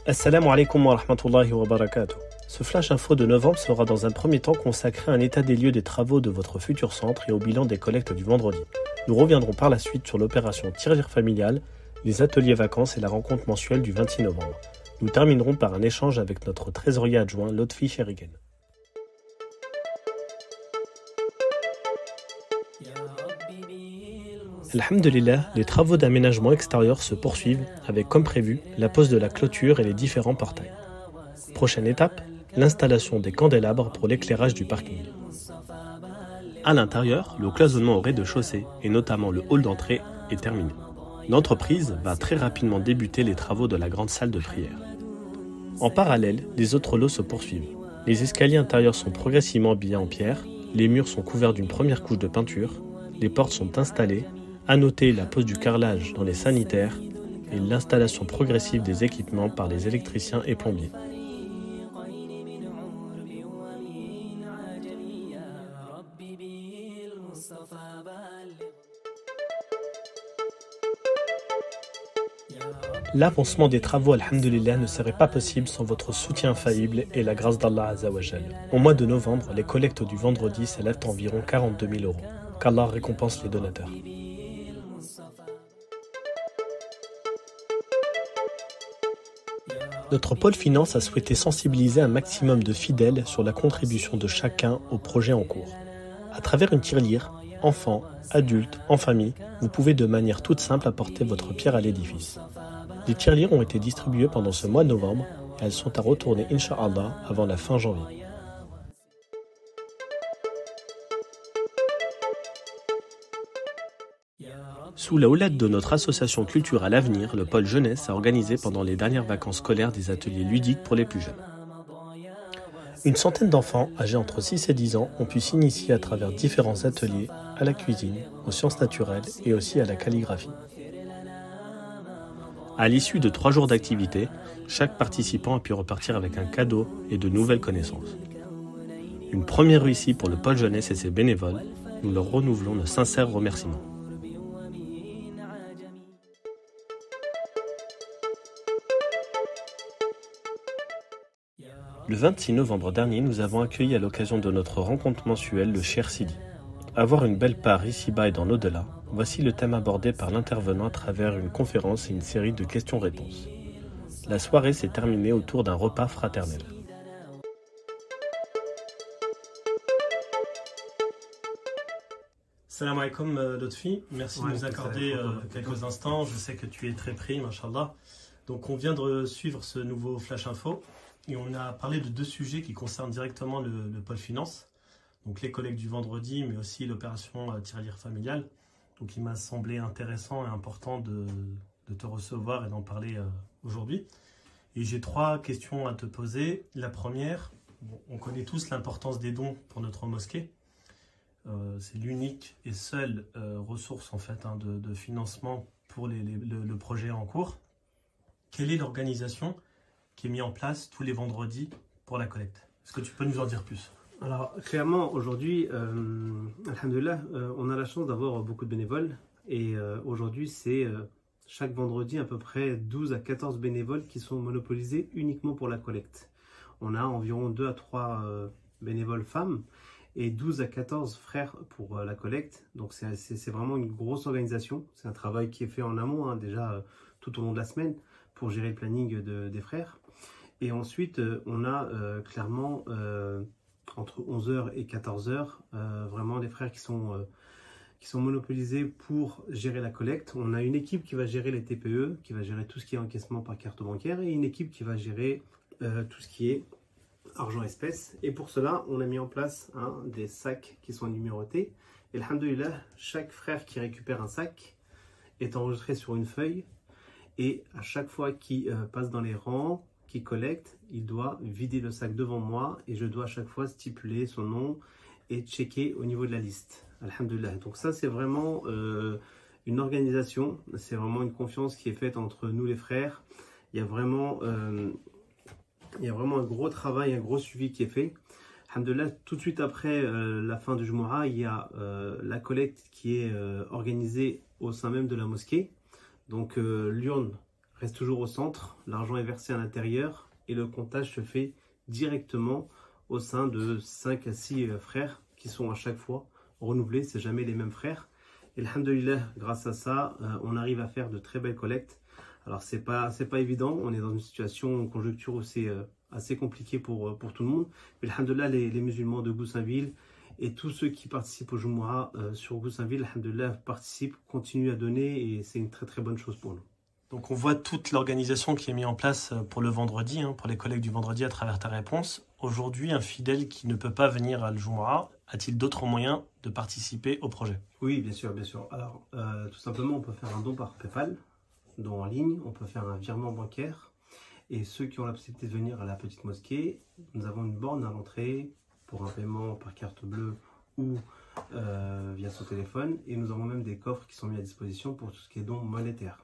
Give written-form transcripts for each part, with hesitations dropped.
Assalamu alaikum wa rahmatullahi wa barakatuh. Ce flash info de novembre sera dans un premier temps consacré à un état des lieux des travaux de votre futur centre et au bilan des collectes du vendredi. Nous reviendrons par la suite sur l'opération Tirelire familiale, les ateliers vacances et la rencontre mensuelle du 26 novembre. Nous terminerons par un échange avec notre trésorier adjoint Lotfi Sherigen. Alhamdulillah, les travaux d'aménagement extérieur se poursuivent avec, comme prévu, la pose de la clôture et les différents portails. Prochaine étape, l'installation des candélabres pour l'éclairage du parking. À l'intérieur, le cloisonnement au rez-de-chaussée, et notamment le hall d'entrée, est terminé. L'entreprise va très rapidement débuter les travaux de la grande salle de prière. En parallèle, les autres lots se poursuivent. Les escaliers intérieurs sont progressivement habillés en pierre, les murs sont couverts d'une première couche de peinture, les portes sont installées. À noter la pose du carrelage dans les sanitaires et l'installation progressive des équipements par les électriciens et plombiers. L'avancement des travaux, alhamdulillah, ne serait pas possible sans votre soutien infaillible et la grâce d'Allah Azzawajal. Au mois de novembre, les collectes du vendredi s'élèvent à environ 42 000 euros. Qu'Allah récompense les donateurs. Notre pôle finance a souhaité sensibiliser un maximum de fidèles sur la contribution de chacun au projet en cours. À travers une tirelire, enfants, adultes, en famille, vous pouvez de manière toute simple apporter votre pierre à l'édifice. Les tirelires ont été distribuées pendant ce mois de novembre et elles sont à retourner, Inch'Allah, avant la fin janvier. Sous la houlette de notre association culturelle Avenir, le pôle jeunesse a organisé pendant les dernières vacances scolaires des ateliers ludiques pour les plus jeunes. Une centaine d'enfants, âgés entre 6 et 10 ans, ont pu s'initier à travers différents ateliers à la cuisine, aux sciences naturelles et aussi à la calligraphie. À l'issue de 3 jours d'activité, chaque participant a pu repartir avec un cadeau et de nouvelles connaissances. Une première réussite pour le pôle jeunesse et ses bénévoles, nous leur renouvelons nos sincères remerciements. Le 26 novembre dernier, nous avons accueilli à l'occasion de notre rencontre mensuelle le Cher Sidi. Avoir une belle part ici-bas et dans l'au-delà, voici le thème abordé par l'intervenant à travers une conférence et une série de questions-réponses. La soirée s'est terminée autour d'un repas fraternel. Salam alaikum Lotfi, merci de nous accorder quelques instants. Je sais que tu es très pris, mashallah. Donc on vient de suivre ce nouveau Flash Info. Et on a parlé de 2 sujets qui concernent directement le pôle finance, donc les collectes du vendredi, mais aussi l'opération Tirelire familiale. Donc il m'a semblé intéressant et important de te recevoir et d'en parler aujourd'hui. Et j'ai 3 questions à te poser. La première, on connaît tous l'importance des dons pour notre mosquée. C'est l'unique et seule ressource en fait de financement pour le projet en cours. Quelle est l'organisation qui est mis en place tous les vendredis pour la collecte? Est-ce que tu peux nous en dire plus? Alors, clairement, aujourd'hui, alhamdoulilah, on a la chance d'avoir beaucoup de bénévoles. Et aujourd'hui, c'est chaque vendredi à peu près 12 à 14 bénévoles qui sont monopolisés uniquement pour la collecte. On a environ 2 à 3 bénévoles femmes et 12 à 14 frères pour la collecte. Donc, c'est vraiment une grosse organisation. C'est un travail qui est fait en amont, déjà tout au long de la semaine, pour gérer le planning des frères. Et ensuite, on a clairement entre 11h et 14h, vraiment des frères qui sont monopolisés pour gérer la collecte. On a une équipe qui va gérer les TPE, qui va gérer tout ce qui est encaissement par carte bancaire, et une équipe qui va gérer tout ce qui est argent espèce. Et pour cela, on a mis en place des sacs qui sont numérotés. Et alhamdoulilah, chaque frère qui récupère un sac est enregistré sur une feuille. Et à chaque fois qu'il passe dans les rangs, qui collecte, il doit vider le sac devant moi et je dois à chaque fois stipuler son nom et checker au niveau de la liste. Alhamdulillah. Donc ça c'est vraiment une organisation, c'est vraiment une confiance qui est faite entre nous les frères. Il y a vraiment un gros travail, un gros suivi qui est fait. Alhamdulillah, tout de suite après la fin du Jumu'ah, il y a la collecte qui est organisée au sein même de la mosquée. Donc l'urne reste toujours au centre, l'argent est versé à l'intérieur et le comptage se fait directement au sein de 5 à 6 frères qui sont à chaque fois renouvelés, c'est jamais les mêmes frères. Et alhamdoulilah, grâce à ça, on arrive à faire de très belles collectes. Alors c'est pas évident, on est dans une situation, une conjoncture aussi assez compliquée pour tout le monde. Mais alhamdoulilah, les musulmans de Goussainville et tous ceux qui participent au Jumu'ah sur Goussainville, alhamdoulilah, participent, continuent à donner et c'est une très très bonne chose pour nous. Donc on voit toute l'organisation qui est mise en place pour le vendredi, pour les collègues du vendredi à travers ta réponse. Aujourd'hui, un fidèle qui ne peut pas venir à Jumu'ah, a-t-il d'autres moyens de participer au projet? Oui, bien sûr, bien sûr. Alors, tout simplement, on peut faire un don par PayPal, don en ligne, on peut faire un virement bancaire. Et ceux qui ont la possibilité de venir à la petite mosquée, nous avons une borne à l'entrée pour un paiement par carte bleue ou via son téléphone. Et nous avons même des coffres qui sont mis à disposition pour tout ce qui est don monétaire.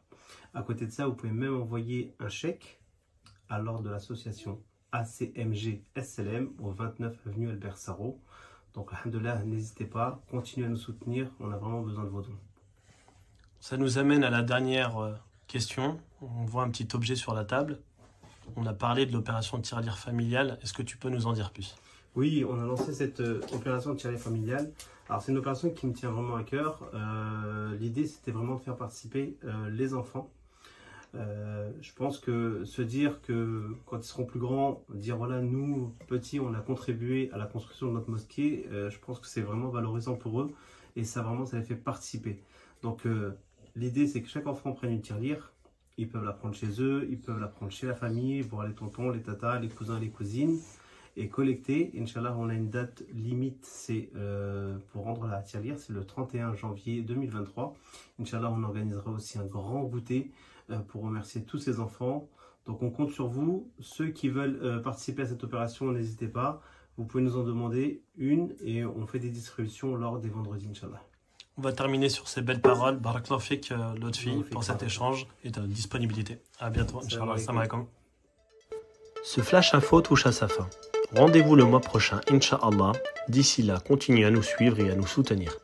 À côté de ça, vous pouvez même envoyer un chèque à l'ordre de l'association ACMG SLM au 29 avenue Albert Sarraut. Donc, alhamdoulilah, n'hésitez pas, continuez à nous soutenir, on a vraiment besoin de vos dons. Ça nous amène à la dernière question. On voit un petit objet sur la table. On a parlé de l'opération tirelire familiale. Est-ce que tu peux nous en dire plus? Oui, on a lancé cette opération de tirelire familiale. Alors, c'est une opération qui me tient vraiment à cœur. L'idée, c'était vraiment de faire participer les enfants. Je pense que se dire que quand ils seront plus grands, dire voilà, nous, petits, on a contribué à la construction de notre mosquée, je pense que c'est vraiment valorisant pour eux et ça vraiment, ça les fait participer. Donc l'idée, c'est que chaque enfant prenne une tirelire. Ils peuvent la prendre chez eux, ils peuvent la prendre chez la famille, voir les tontons, les tatas, les cousins, les cousines et collecter. Inch'Allah, on a une date limite, c'est pour rendre la tirelire, c'est le 31 janvier 2023. Inch'Allah, on organisera aussi un grand goûter pour remercier tous ces enfants. Donc on compte sur vous. Ceux qui veulent participer à cette opération, n'hésitez pas. Vous pouvez nous en demander une et on fait des distributions lors des vendredis, Inch'Allah. On va terminer sur ces belles paroles. Barakallahu fik, Lotfi, pour cet échange et ta disponibilité. À bientôt, Inch'Allah. Assalamu alaikum. Ce Flash Info touche à sa fin. Rendez-vous le mois prochain, Inch'Allah. D'ici là, continuez à nous suivre et à nous soutenir.